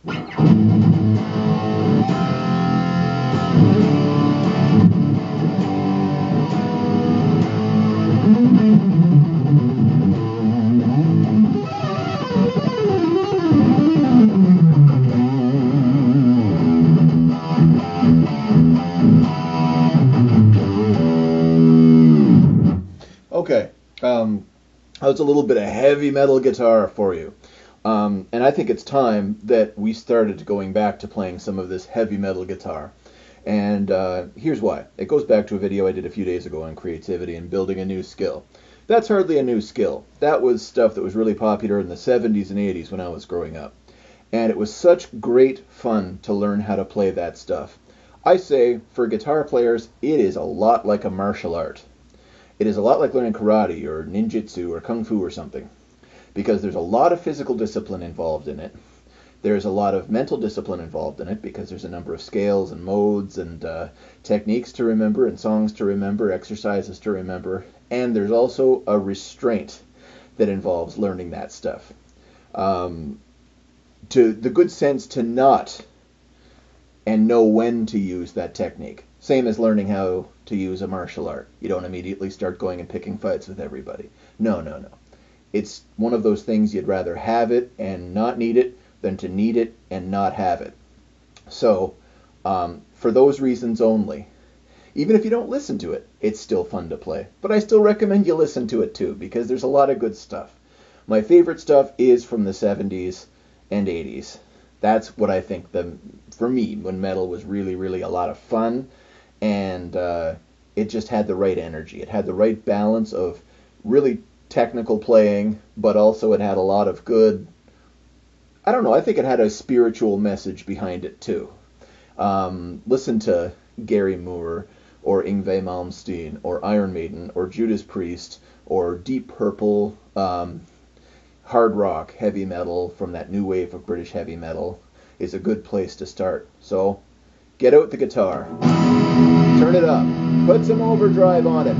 Okay, that's a little bit of heavy metal guitar for you. And I think it's time that we started going back to playing some of this heavy metal guitar. And here's why. It goes back to a video I did a few days ago on creativity and building a new skill. That's hardly a new skill. That was stuff that was really popular in the 70s and 80s when I was growing up. And it was such great fun to learn how to play that stuff. I say, for guitar players, it is a lot like a martial art. It is a lot like learning karate or ninjutsu or kung fu or something, because there's a lot of physical discipline involved in it. There's a lot of mental discipline involved in it, because there's a number of scales and modes and techniques to remember and songs to remember, exercises to remember, and there's also a restraint that involves learning that stuff. To the good sense to not and know when to use that technique. Same as learning how to use a martial art. You don't immediately start going and picking fights with everybody. No, no, no. It's one of those things you'd rather have it and not need it than to need it and not have it. So, for those reasons only, even if you don't listen to it, it's still fun to play. But I still recommend you listen to it too, because there's a lot of good stuff. My favorite stuff is from the 70s and 80s. That's what I think, for me, when metal was really, really a lot of fun, and it just had the right energy. It had the right balance of really technical playing, but also it had a lot of good, I don't know, I think it had a spiritual message behind it too. Listen to Gary Moore, or Yngwie Malmsteen, or Iron Maiden, or Judas Priest, or Deep Purple, hard rock, heavy metal from that new wave of British heavy metal is a good place to start. So get out the guitar, turn it up, put some overdrive on it,